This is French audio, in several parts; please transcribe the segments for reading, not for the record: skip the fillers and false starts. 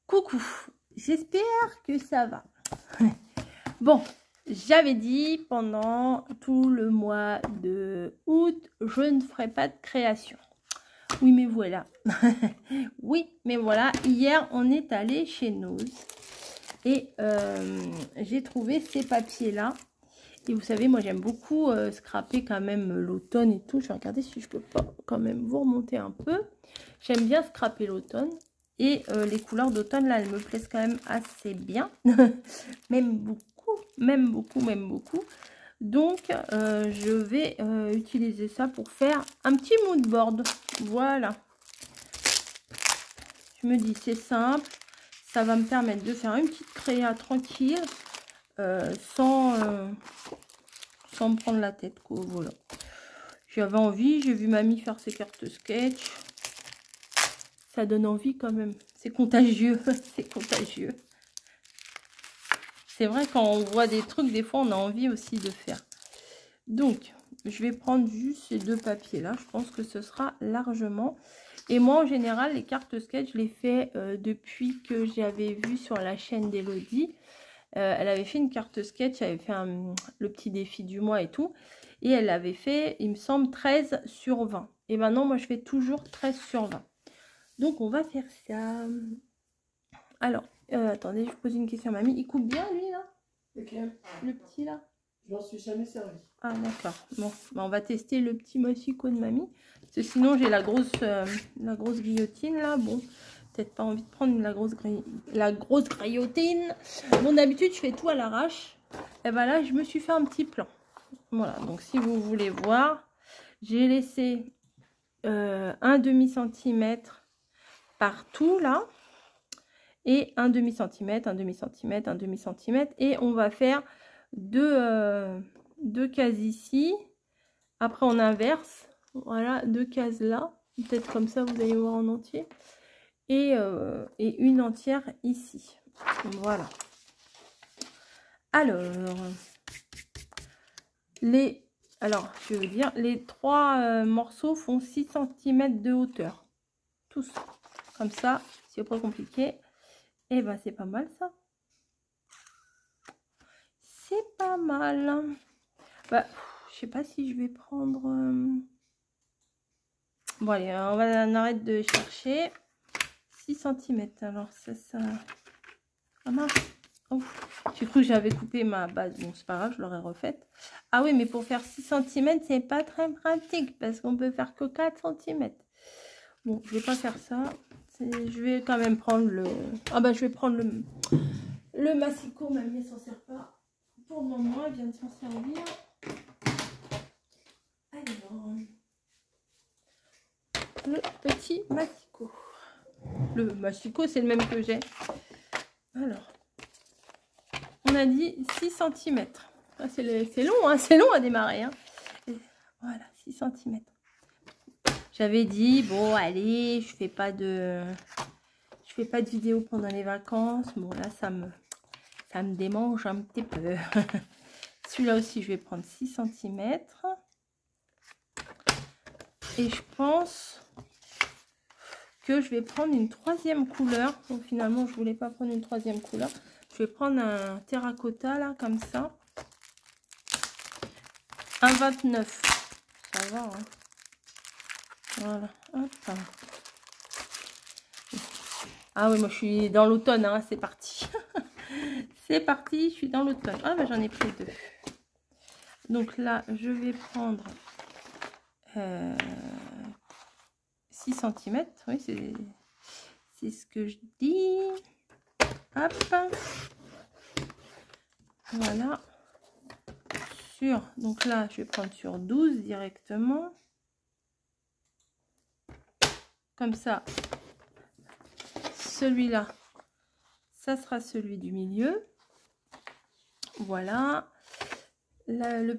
Coucou, j'espère que ça va. Bon, j'avais dit pendant tout le mois de août, je ne ferai pas de création. Oui, mais voilà. Oui, mais voilà. Hier, on est allé chez Nose et j'ai trouvé ces papiers-là. Et vous savez, moi, j'aime beaucoup scraper quand même l'automne et tout. Je vais regarder si je peux pas quand même vous remonter un peu. J'aime bien scraper l'automne. Et les couleurs d'automne, là, elles me plaisent quand même assez bien. Même beaucoup, même beaucoup, même beaucoup. Donc, je vais utiliser ça pour faire un petit mood board. Voilà. Je me dis, c'est simple. Ça va me permettre de faire une petite créa tranquille. Sans me prendre la tête, quoi. Voilà. J'avais envie. J'ai vu mamie faire ses cartes sketch. Ça donne envie quand même. C'est contagieux. C'est contagieux. C'est vrai, quand on voit des trucs, des fois, on a envie aussi de faire. Donc, je vais prendre juste ces deux papiers-là. Je pense que ce sera largement. Et moi, en général, les cartes sketch, je les fais depuis que j'avais vu sur la chaîne d'Elodie. Elle avait fait une carte sketch, elle avait fait le petit défi du mois et tout. Et elle avait fait, il me semble, 13 sur 20. Et maintenant, moi, je fais toujours 13 sur 20. Donc, on va faire ça. Alors, attendez, je pose une question à mamie. Il coupe bien, lui, là? Lequel? Le petit, là? Je m'en suis jamais servi. Ah, d'accord. Bon, bah, on va tester le petit massicot de mamie. Parce que sinon, j'ai la grosse guillotine, là. Bon, peut-être pas envie de prendre la grosse guillotine. Bon, d'habitude, je fais tout à l'arrache. Et ben là, je me suis fait un petit plan. Voilà, donc si vous voulez voir, j'ai laissé un demi-centimètre partout, là. Et un demi-centimètre, un demi-centimètre, un demi-centimètre. Et on va faire deux cases ici. Après, on inverse. Voilà, deux cases là. Peut-être comme ça, vous allez voir en entier. Et une entière ici. Voilà. Alors, je veux dire, les trois morceaux font 6 cm de hauteur. Tous. Comme ça, c'est pas compliqué. Et ben, c'est pas mal ça. C'est pas mal. Bah, je sais pas si je vais prendre... Bon, allez, on arrête de chercher. 6 cm. Alors, ça... Ah mince. Oh, j'ai cru que j'avais coupé ma base. Bon, c'est pas grave, je l'aurais refaite. Ah oui, mais pour faire 6 cm, c'est pas très pratique. Parce qu'on peut faire que 4 cm. Bon, je vais pas faire ça. Je vais quand même prendre le... Ah bah, je vais prendre le massicot. Mamie, elle s'en sert pas. Pour le moment, elle vient de s'en servir. Alors, le petit massicot. Le massicot, c'est le même que j'ai. Alors, on a dit 6 cm. Ah, c'est long, hein, c'est long à démarrer. Hein. Voilà, 6 cm. J'avais dit, bon, allez, je fais pas de vidéo pendant les vacances. Bon, là, ça me démange un petit peu. Celui-là aussi, je vais prendre 6 cm. Et je pense que je vais prendre une troisième couleur. Donc, finalement, je voulais pas prendre une troisième couleur. Je vais prendre un terracotta, là, comme ça. Un 29. Ça va, hein. Voilà. Hop. Ah oui, moi, je suis dans l'automne, hein. C'est parti. C'est parti, je suis dans l'automne. Ah, ben, j'en ai pris deux. Donc là, je vais prendre 6 cm. Oui, c'est ce que je dis. Hop. Voilà. Donc là, je vais prendre sur 12 directement. Comme ça. Celui-là, ça sera celui du milieu. Voilà. La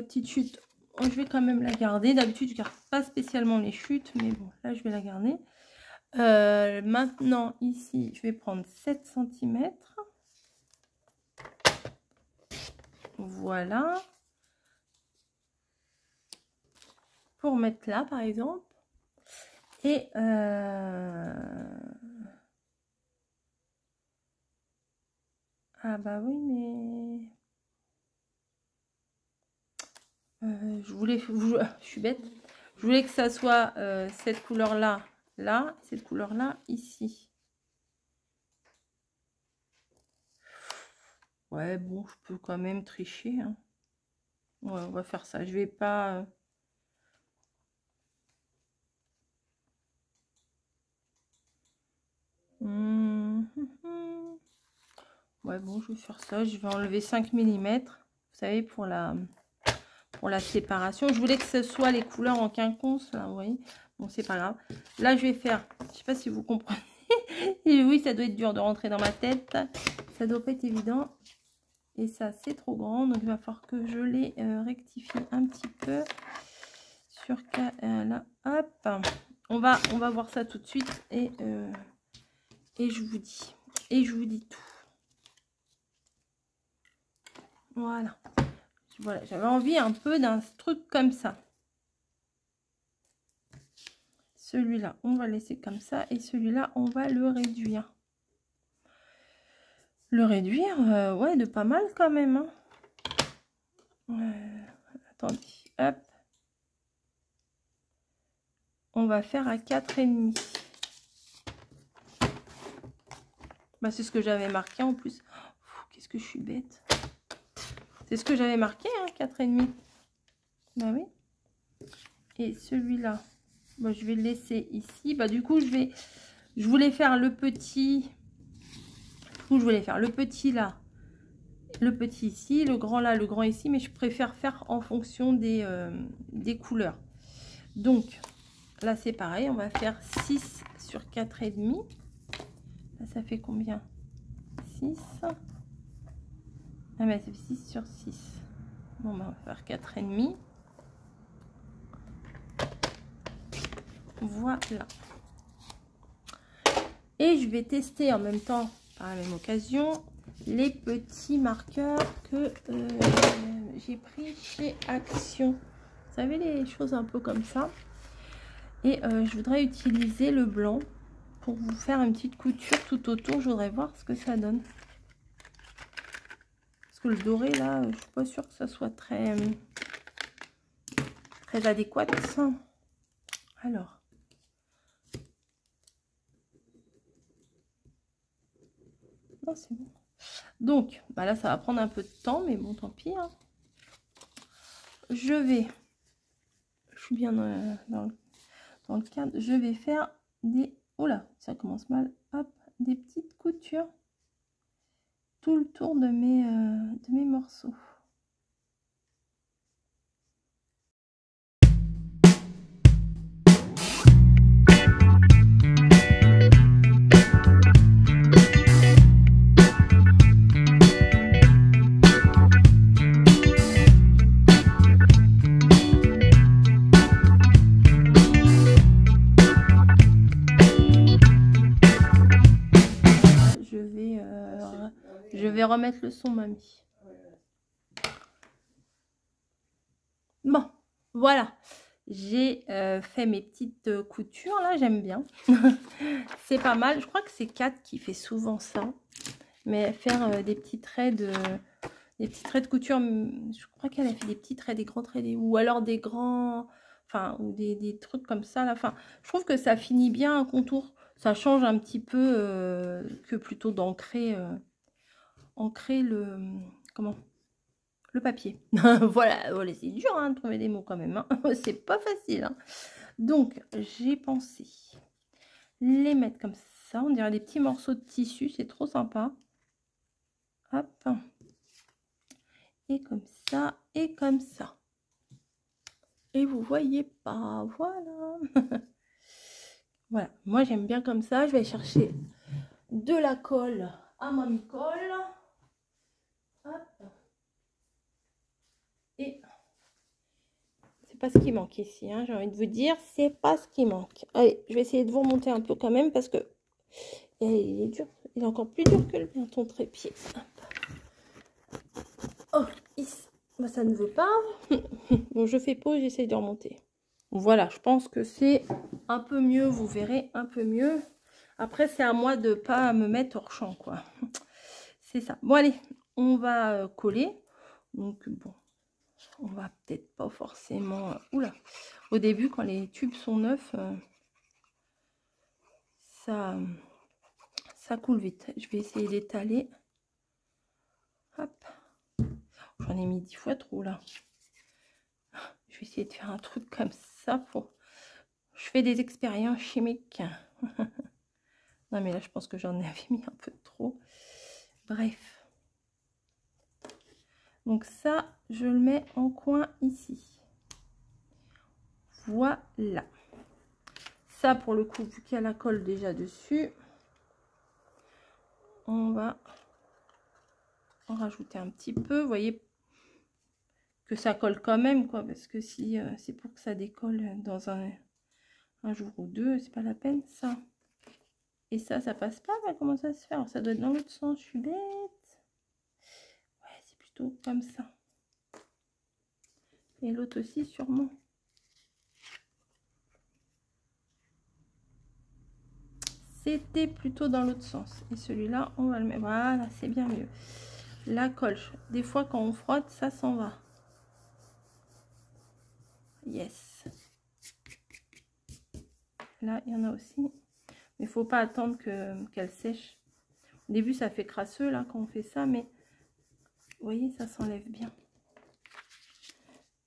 petite chute, je vais quand même la garder. D'habitude, je ne garde pas spécialement les chutes, mais bon, là, je vais la garder. Maintenant, ici, je vais prendre 7 cm. Voilà. Pour mettre là, par exemple. Et Ah bah oui, mais... je suis bête. Je voulais que ça soit cette couleur-là, là, cette couleur-là, ici. Ouais, bon, je peux quand même tricher. Hein. Ouais, on va faire ça. Je vais pas... Ouais, bon, je vais faire ça. Je vais enlever 5 mm. Vous savez, pour la séparation. Je voulais que ce soit les couleurs en quinconce, là, vous voyez. Bon, c'est pas grave. Là, je vais faire... Je sais pas si vous comprenez. Et oui, ça doit être dur de rentrer dans ma tête. Ça doit pas être évident. Et ça, c'est trop grand. Donc, il va falloir que je les rectifie un petit peu. Sur là, hop. On va voir ça tout de suite. Et je vous dis. Et je vous dis tout. Voilà. Voilà, j'avais envie un peu d'un truc comme ça. Celui-là, on va laisser comme ça. Et celui-là, on va le réduire. Le réduire, ouais, de pas mal quand même. Hein. Attendez, hop. On va faire à 4,5. Bah, c'est ce que j'avais marqué en plus. Qu'est-ce que je suis bête. C'est ce que j'avais marqué, hein, 4,5. Bah oui. Et celui-là, bah, je vais le laisser ici. Bah, du coup, je voulais faire le petit. Je voulais faire le petit là. Le petit ici, le grand là, le grand ici. Mais je préfère faire en fonction des couleurs. Donc, là, c'est pareil. On va faire 6 sur 4,5. Là, ça fait combien? 6. Ah, mais ça fait 6 sur 6. Bon, bah, on va faire 4,5. Voilà. Et je vais tester en même temps, par la même occasion, les petits marqueurs que j'ai pris chez Action. Vous savez, les choses un peu comme ça. Et je voudrais utiliser le blanc pour vous faire une petite couture tout autour. Je voudrais voir ce que ça donne. Parce que le doré, là, je suis pas sûre que ça soit très adéquat. Alors. Non, c'est bon. Donc, bah là, ça va prendre un peu de temps, mais bon, tant pis. Hein. Je suis bien dans le cadre. Je vais faire des... Oh là, ça commence mal. Hop, des petites coutures tout le tour de mes morceaux. Je vais remettre le son, mamie. Bon, voilà. J'ai fait mes petites coutures, là, j'aime bien. C'est pas mal. Je crois que c'est Kat qui fait souvent ça. Mais faire des petits traits de couture, je crois qu'elle a fait des petits traits, des grands traits, ou alors des grands... Enfin, ou des trucs comme ça, là. Enfin, je trouve que ça finit bien un contour. Ça change un petit peu que plutôt d'ancrer le... Comment? Le papier. Voilà, c'est dur hein, de trouver des mots quand même. Hein. C'est pas facile. Hein. Donc, j'ai pensé les mettre comme ça. On dirait des petits morceaux de tissu. C'est trop sympa. Hop. Et comme ça. Et comme ça. Et vous voyez pas. Voilà. Voilà. Moi, j'aime bien comme ça. Je vais chercher de la colle à Mamie Colle. Hop. Et c'est pas ce qui manque ici, hein, j'ai envie de vous dire, c'est pas ce qui manque. Allez, je vais essayer de vous remonter un peu quand même parce que il est dur, il est encore plus dur que le ton trépied. Oh, ici, bah, ça ne veut pas. Bon, je fais pause, j'essaie de remonter. Voilà, je pense que c'est un peu mieux, vous verrez un peu mieux. Après, c'est à moi de pas me mettre hors champ, quoi. c'est ça. Bon, allez, on va coller. Donc, bon, on va peut-être pas forcément... Oula, au début, quand les tubes sont neufs, ça coule vite. Je vais essayer d'étaler. Hop. J'en ai mis 10 fois trop, là. Je vais essayer de faire un truc comme ça pour... Je fais des expériences chimiques. Non, mais là, je pense que j'en avais mis un peu trop. Bref. Donc ça, je le mets en coin ici. Voilà. Ça, pour le coup, vu qu'il y a la colle déjà dessus, on va en rajouter un petit peu. Vous voyez que ça colle quand même, quoi. Parce que si c'est pour que ça décolle dans un jour ou deux, c'est pas la peine, ça. Et ça passe pas. Bah, comment ça se fait? Alors, ça doit être dans l'autre sens. Je suis bête. Ouais, c'est plutôt comme ça. Et l'autre aussi, sûrement. C'était plutôt dans l'autre sens. Et celui-là, on va le mettre. Voilà, c'est bien mieux. La colle, des fois, quand on frotte, ça s'en va. Yes. Là, il y en a aussi. Mais il faut pas attendre qu'elle sèche. Au début, ça fait crasseux, là, quand on fait ça. Mais, vous voyez, ça s'enlève bien.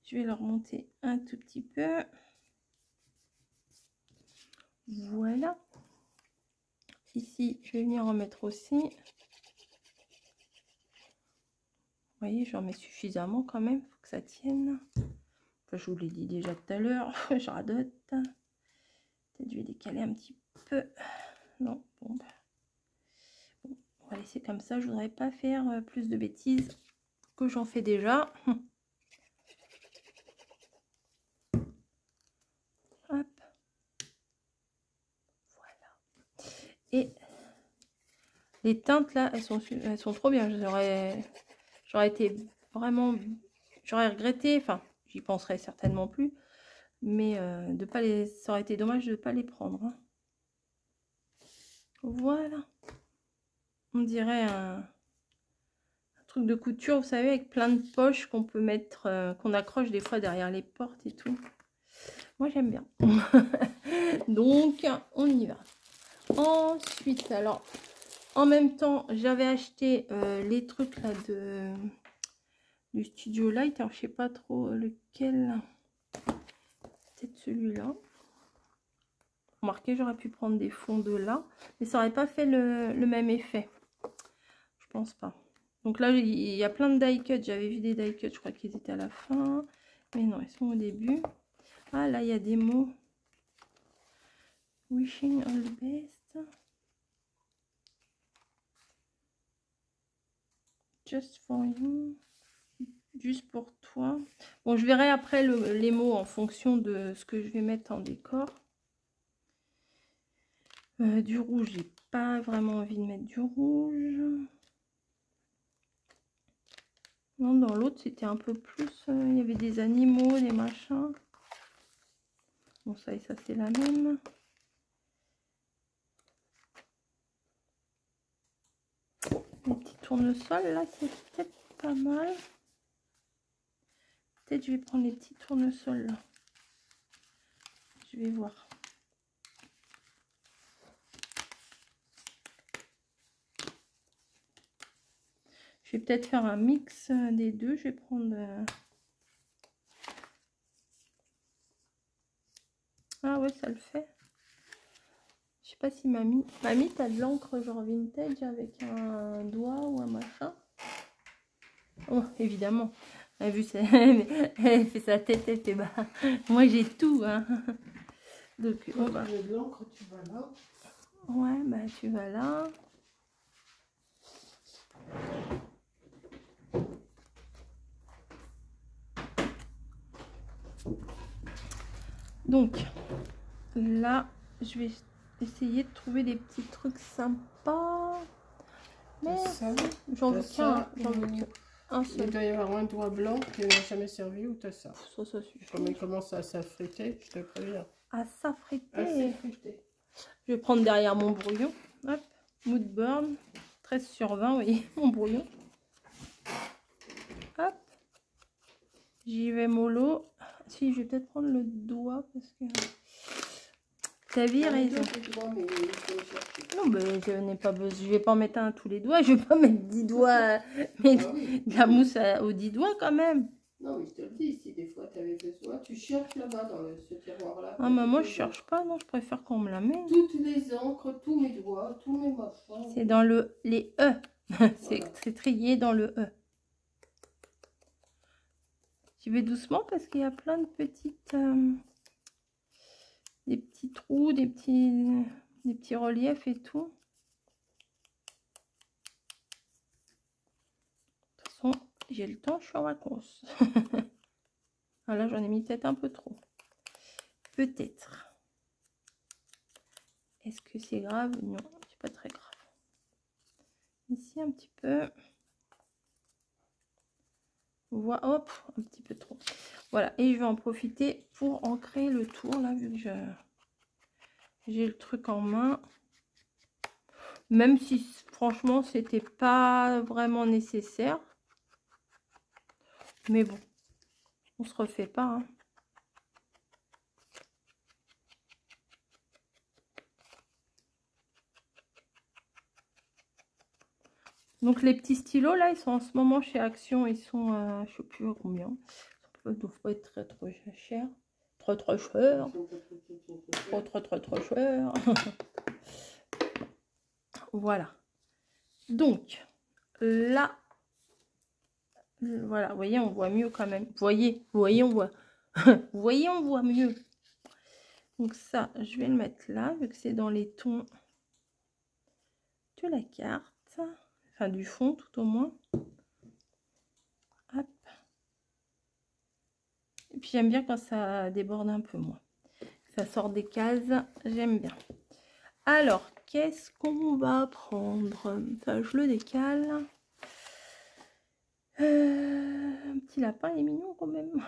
Je vais le remonter un tout petit peu. Voilà. Ici, je vais venir en mettre aussi. Vous voyez, j'en mets suffisamment quand même. Il faut que ça tienne. Enfin, je vous l'ai dit déjà tout à l'heure. Je radote. Peut-être je vais décaler un petit peu. Non, bon, bon, on va laisser comme ça. Je voudrais pas faire plus de bêtises que j'en fais déjà. Hop. Voilà. Et les teintes là, elles sont trop bien. J'aurais été vraiment, j'aurais regretté. Enfin, j'y penserai certainement plus. Mais de pas les, ça aurait été dommage de ne pas les prendre. Hein. Voilà. On dirait un truc de couture, vous savez, avec plein de poches qu'on peut mettre, qu'on accroche des fois derrière les portes et tout. Moi, j'aime bien. Donc, on y va. Ensuite, alors, en même temps, j'avais acheté les trucs là du Studio Light. Alors, je sais pas trop lequel. Peut-être celui-là. Remarquez, j'aurais pu prendre des fonds de là, mais ça aurait pas fait le même effet. Je pense pas. Donc là, il y a plein de die cuts. J'avais vu des die cuts, je crois qu'ils étaient à la fin. Mais non, ils sont au début. Ah, là, il y a des mots. Wishing all the best. Just for you. Juste pour toi. Bon, je verrai après les mots en fonction de ce que je vais mettre en décor. Du rouge, j'ai pas vraiment envie de mettre du rouge. Non, dans l'autre, c'était un peu plus... il y avait des animaux, des machins. Bon, ça et ça, c'est la même. Les petits tournesols, là, c'est peut-être pas mal. Peut-être je vais prendre les petits tournesols, là. Je vais voir. Je vais peut-être faire un mix des deux. Je vais prendre... Ah ouais, ça le fait. Je sais pas si mamie... Mamie, t'as de l'encre genre vintage avec un doigt ou un machin? Oh, évidemment. Elle a vu ça... Elle fait sa tête, elle fait bah... Moi, j'ai tout, hein. Donc, on va... de l'encre, tu vas là. Ouais, bah tu vas là. Donc, là, je vais essayer de trouver des petits trucs sympas. Mais j'en veux qu'un. J'en veux qu'un seul. Il doit y avoir un doigt blanc qui n'a jamais servi ou t'as ça. Ça suffit. Comme il commence à s'affriter, je te préviens. À s'affriter. Je vais prendre derrière mon brouillon. Hop. Mood Burn. 13/20, vous voyez, mon brouillon. Hop. J'y vais mollo. Si, je vais peut-être prendre le doigt parce que... T'as vu, raison. Non, mais je n'ai pas besoin. Je vais pas en mettre un à tous les doigts. Je vais pas mettre 10 doigts. Mais de la mousse aux 10 doigts quand même. Non, mais je te le dis, si des fois tu avais besoin, tu cherches là-bas dans ce tiroir-là. Ah, mais moi je cherche pas, non, je préfère qu'on me la mette. Toutes les encres, tous mes doigts, tous mes machins. C'est dans les E. C'est trié dans le E. J'y vais doucement parce qu'il y a plein de petites... des petits trous, des petits reliefs et tout. De toute façon, j'ai le temps, je suis en vacances. Ah là, j'en ai mis peut-être un peu trop. Peut-être. Est-ce que c'est grave? Non, c'est pas très grave. Ici, un petit peu. On voit, hop, un petit peu trop. Voilà, et je vais en profiter pour ancrer le tour, là, vu que j'ai le truc en main. Même si, franchement, c'était pas vraiment nécessaire. Mais bon, on se refait pas, hein. Donc les petits stylos là, ils sont en ce moment chez Action, ils sont je sais plus à combien. Ils ne doivent pas être très chers. Trop cher. Trop cher. Voilà. Donc là, voilà, vous voyez, on voit mieux quand même. Vous voyez, on voit. Vous voyez, on voit mieux. Donc ça, je vais le mettre là, vu que c'est dans les tons de la carte. Enfin, du fond, tout au moins. Hop. Et puis, j'aime bien quand ça déborde un peu, moi. Ça sort des cases, j'aime bien. Alors, qu'est-ce qu'on va prendre? Enfin, je le décale. Un petit lapin, il est mignon quand même.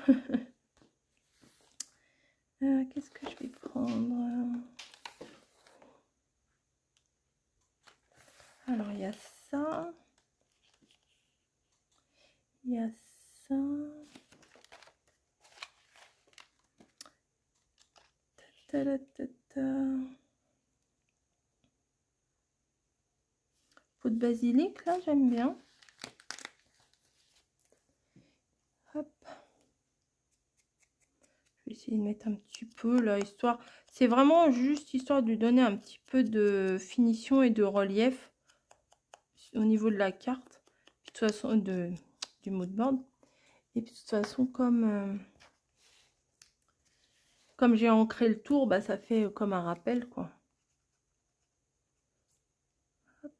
Qu'est-ce que je vais prendre? Alors, il y a ça. Il y a ça. Ta -ta -ta -ta. Peau de basilic, là, j'aime bien. Hop. Je vais essayer de mettre un petit peu, là, histoire... C'est vraiment juste histoire de lui donner un petit peu de finition et de relief au niveau de la carte. Puis, de toute façon, du moodboard. Et puis, de toute façon, comme j'ai ancré le tour, bah, ça fait comme un rappel, quoi. Hop.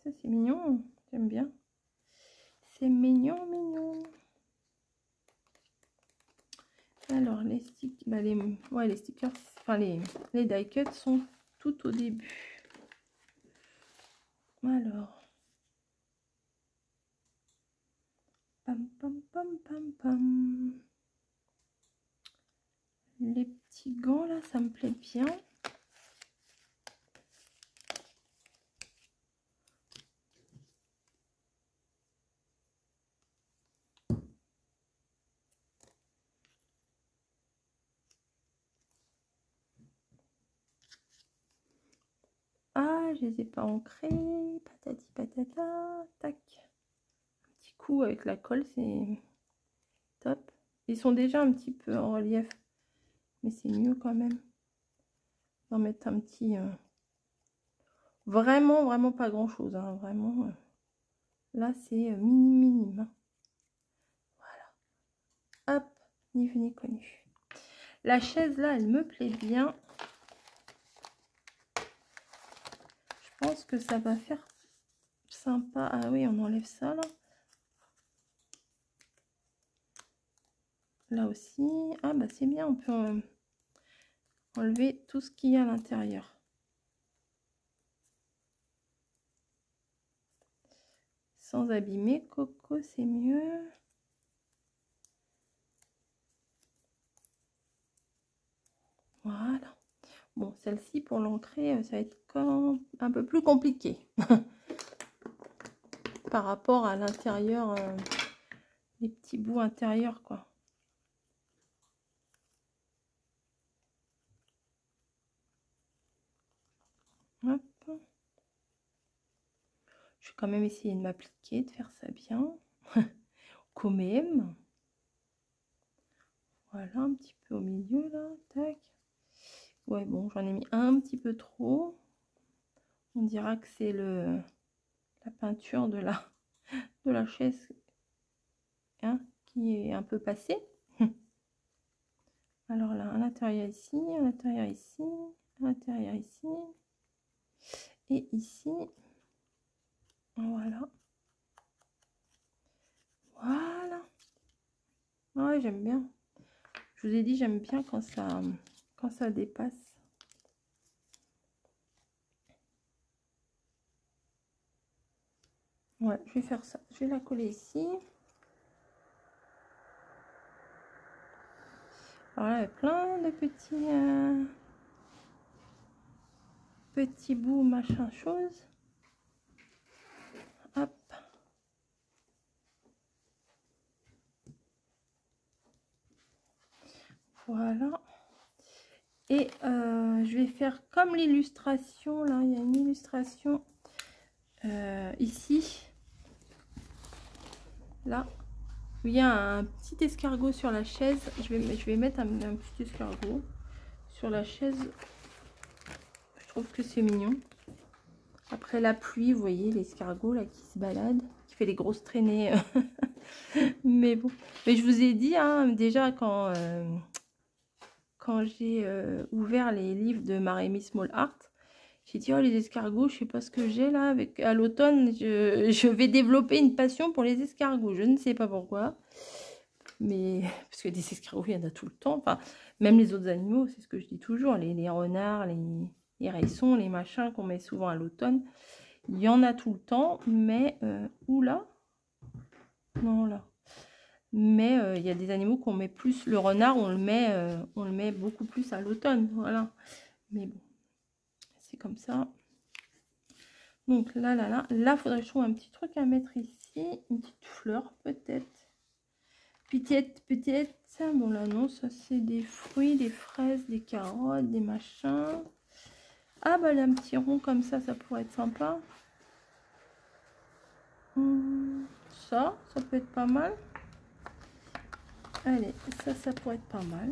Ça, c'est mignon. J'aime bien. C'est mignon, mignon. Alors, les stickers, bah, les stickers, enfin, les die cuts sont tout au début. Alors. Pam, pam, pam, pam, pam. Les petits gants, là, ça me plaît bien. Ah, je les ai pas ancrés. Patati patata. Tac. Un petit coup avec la colle, c'est top. Ils sont déjà un petit peu en relief. Mais c'est mieux quand même d'en mettre un petit... Vraiment pas grand chose. Hein. Vraiment. Là, c'est minime. Hein. Voilà. Hop. Ni vu ni connu. La chaise, là, elle me plaît bien. Je pense que ça va faire sympa. Ah oui, on enlève ça là. Là aussi. Ah bah c'est bien, on peut enlever tout ce qu'il y a à l'intérieur. Sans abîmer. Coco, c'est mieux. Voilà. Bon, celle-ci, pour l'ancrer, ça va être un peu plus compliqué. Par rapport à l'intérieur, les petits bouts intérieurs, quoi. Hop. Je vais quand même essayer de m'appliquer, de faire ça bien. Quand même. Voilà, un petit peu au milieu, là. Tac. Ouais, bon, j'en ai mis un petit peu trop. On dira que c'est la peinture de la chaise, hein, qui est un peu passée. Alors là, à l'intérieur ici, à l'intérieur ici, à l'intérieur ici. Et ici. Voilà. Voilà. Ouais, j'aime bien. Je vous ai dit, j'aime bien quand ça dépasse. Ouais, je vais faire ça. Je vais la coller ici. Alors là, il y a plein de petits bouts, machin, chose. Hop. Voilà. Et je vais faire comme l'illustration. Là, il y a une illustration ici. Là. Il y a un petit escargot sur la chaise. Je vais mettre un petit escargot sur la chaise. Je trouve que c'est mignon. Après la pluie, vous voyez l'escargot là qui se balade, qui fait des grosses traînées. Mais bon. Mais je vous ai dit, hein, déjà quand j'ai ouvert les livres de Marémy Small Art, j'ai dit, oh, les escargots, je sais pas ce que j'ai là. À l'automne, je vais développer une passion pour les escargots. Je ne sais pas pourquoi. Mais parce que des escargots, il y en a tout le temps. Enfin, même les autres animaux, c'est ce que je dis toujours. Les renards, les hérissons, les machins qu'on met souvent à l'automne. Il y en a tout le temps. Mais, où là? Non, là. Mais il y a des animaux qu'on met plus. Le renard, on le met beaucoup plus à l'automne. Voilà. Mais bon, c'est comme ça. Donc là, il faudrait que je trouve un petit truc à mettre ici. Une petite fleur, peut-être. Peut-être. Bon, là, non, ça, c'est des fruits, des fraises, des carottes, des machins. Ah, bah, là, un petit rond comme ça pourrait être sympa. Ça peut être pas mal. Allez, ça pourrait être pas mal.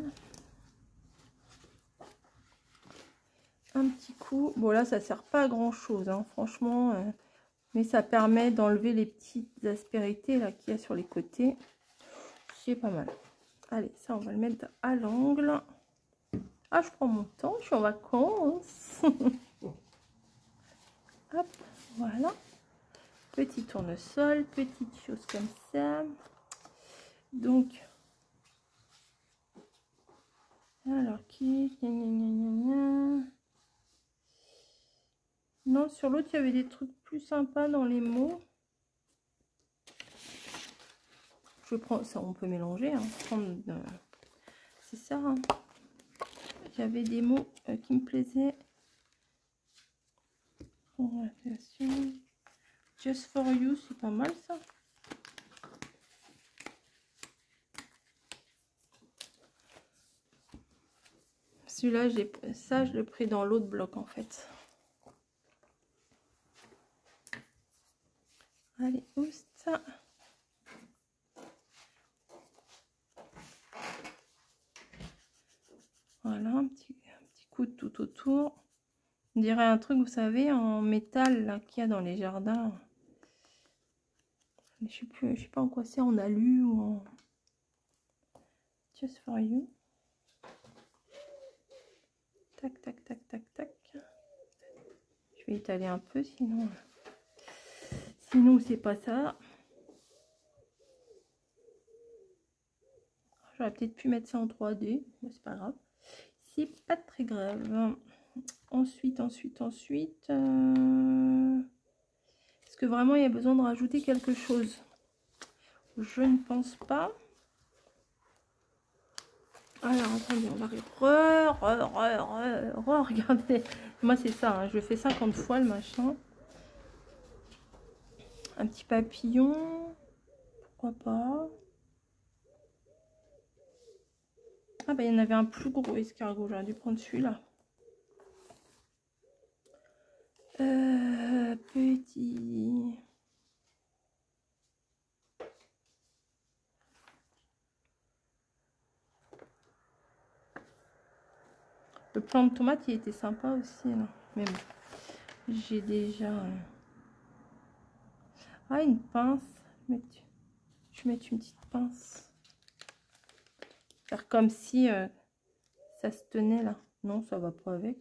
Un petit coup. Bon, là, ça sert pas à grand chose, hein, franchement. Mais ça permet d'enlever les petites aspérités là qu'il y a sur les côtés. C'est pas mal. Allez, ça, on va le mettre à l'angle. Ah, je prends mon temps, je suis en vacances. Hop, voilà. Petit tournesol, petite chose comme ça. Donc, alors qui... Non, sur l'autre, il y avait des trucs plus sympas dans les mots. Je prends ça, on peut mélanger. Hein. C'est ça. Hein. J'avais des mots qui me plaisaient. Just for you, c'est pas mal ça. Celui-là, je l'ai pris dans l'autre bloc en fait. Allez, oust ça. Voilà, un petit coup de tout autour. On dirait un truc, vous savez, en métal là qu'il y a dans les jardins. Je sais pas en quoi c'est, en alu ou en Just for you. Tac, tac, tac, tac, tac. Je vais étaler un peu, sinon c'est pas ça. J'aurais peut-être pu mettre ça en 3D, mais c'est pas grave. C'est pas très grave. Ensuite. Est-ce que vraiment il y a besoin de rajouter quelque chose? Je ne pense pas. Alors, attendez, on va regardez. Moi, c'est ça, hein, je le fais 50 fois, le machin. Un petit papillon. Pourquoi pas? Ah, bah, il y en avait un plus gros escargot. J'aurais dû prendre celui-là. Petit... Le plant de tomate, il était sympa aussi, là. Mais bon, j'ai déjà... Ah, une pince. Je vais mettre une petite pince. Faire comme si ça se tenait, là. Non, ça va pas avec.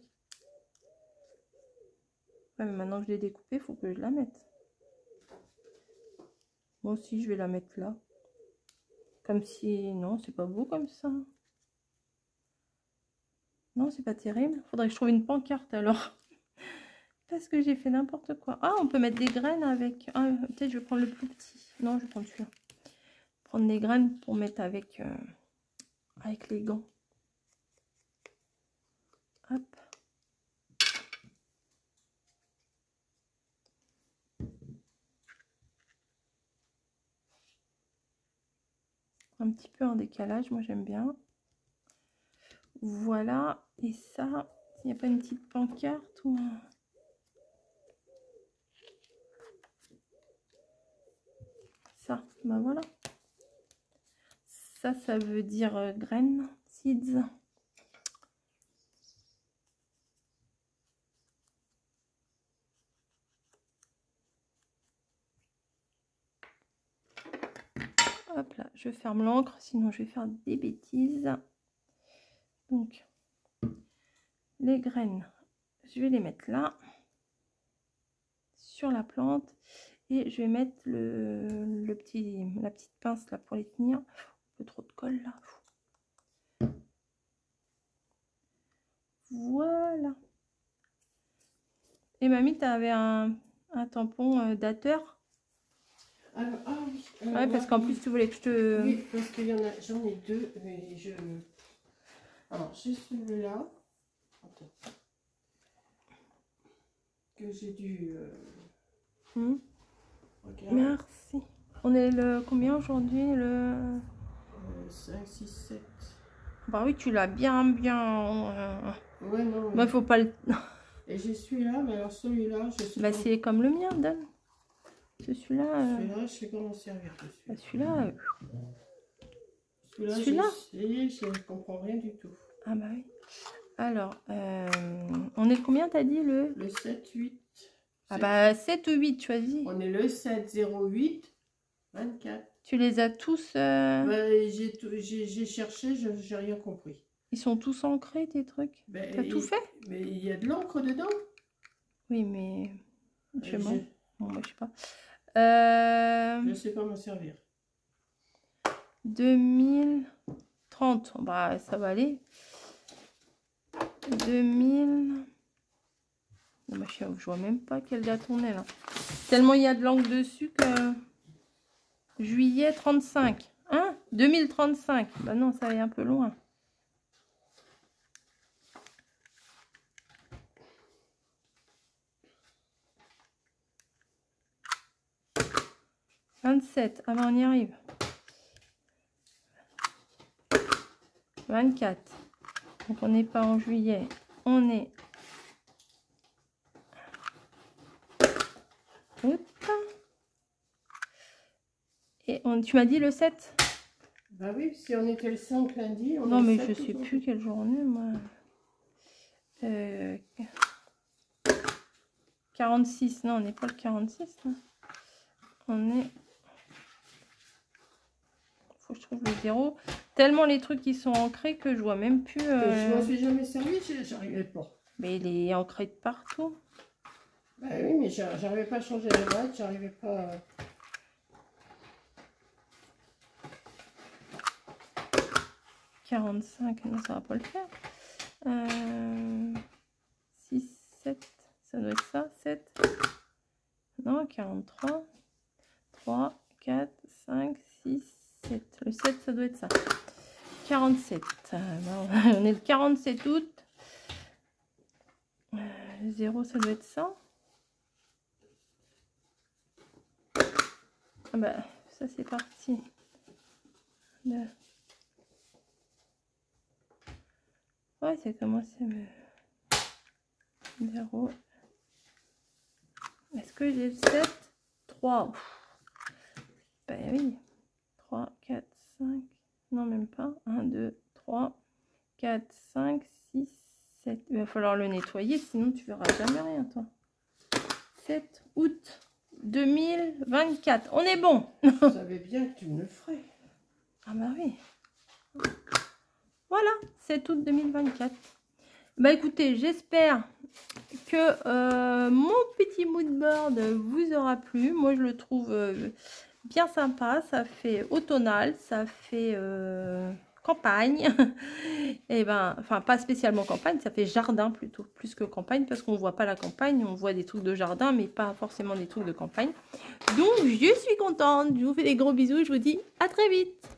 Ouais, mais maintenant que je l'ai découpé, il faut que je la mette. Moi aussi, je vais la mettre là. Comme si... Non, c'est pas beau comme ça. Non, c'est pas terrible. Faudrait que je trouve une pancarte, alors. Parce que j'ai fait n'importe quoi. Ah, on peut mettre des graines avec... Ah, peut-être je vais prendre le plus petit. Non, je vais prendre celui-là. Prendre des graines pour mettre avec les gants. Hop. Un petit peu en décalage, moi j'aime bien. Voilà. Et ça, il n'y a pas une petite pancarte ou... Ça, ben voilà. Ça veut dire graines, seeds. Hop là, je ferme l'encre, sinon je vais faire des bêtises. Donc, les graines, je vais les mettre là, sur la plante. Et je vais mettre la petite pince là pour les tenir. Un peu trop de colle là. Voilà. Et mamie, tu avais un tampon dateur? Alors, ah oui. Ouais, parce qu'en plus, tu voulais que je te... Oui, parce qu'il y en a, j'en ai deux, mais je... Alors, j'ai celui-là. Attends. Que j'ai dû... Merci. On est le combien aujourd'hui? Le 5, 6, 7. Bah oui, tu l'as bien. Ouais, non. Bah, faut pas le... Et j'ai celui-là, mais alors celui-là, je sais Bah, pas. c'est comme le mien, donne. Celui-là... Celui-là, je sais comment servir dessus. Bah, celui-là... Celui-là, je ne comprends rien du tout. Ah bah oui. Alors, on est combien, t'as dit le 7, 8. Ah bah 7 ou 8, choisis. On est le 7, 0, 8, 24. Tu les as tous... Bah, j'ai cherché, j'ai rien compris. Ils sont tous ancrés, tes trucs. Ben, T'as tout fait? Mais il y a de l'encre dedans. Oui, mais... Je Bon, moi, je sais pas. Je ne sais pas m'en servir. 2030. Bah, ça va aller. 2000... Non, bah, je vois même pas quelle date on est, là. Tellement il y a de l'encre dessus que... Juillet 35. Hein? 2035. Bah non, ça est un peu loin. « 27. Ah ben on y arrive. 24. Donc on n'est pas en juillet. On est... août. Et tu m'as dit le 7? Bah oui, si on était le 5 lundi... Non mais je sais plus quelle journée, moi. 46. Non, on n'est pas le 46. Là. On est... Faut que je trouve le 0. Tellement les trucs qui sont ancrés que je vois même plus... Je m'en suis jamais servi, j'arrivais pas. Mais il est ancré de partout. Bah oui, mais j'arrivais pas à changer la date, j'arrivais pas... 45, non, ça va pas le faire. 6, 7, ça doit être ça, 7. Non, 43. 3, 4, 5, 6, 7. Le 7, ça doit être ça. 47. On est le 47 août. 0, ça doit être ça. Ah bah, ça c'est parti. Ouais, ça commence à me... 0. Est-ce que j'ai le 7? 3. Ben oui. 3, 4, 5. Non, même pas. 1, 2, 3, 4, 5, 6, 7. Il va falloir le nettoyer, sinon tu verras jamais rien, toi. 7 août 2024. On est bon. Je savais bien que tu me le ferais. Ah bah oui. Voilà, 7 août 2024. Bah écoutez, j'espère que mon petit mood board vous aura plu. Moi, je le trouve bien sympa. Ça fait automnal, ça fait campagne. Et ben, enfin, pas spécialement campagne, ça fait jardin plutôt, plus que campagne, parce qu'on voit pas la campagne, on voit des trucs de jardin, mais pas forcément des trucs de campagne. Donc, je suis contente. Je vous fais des gros bisous. Je vous dis à très vite.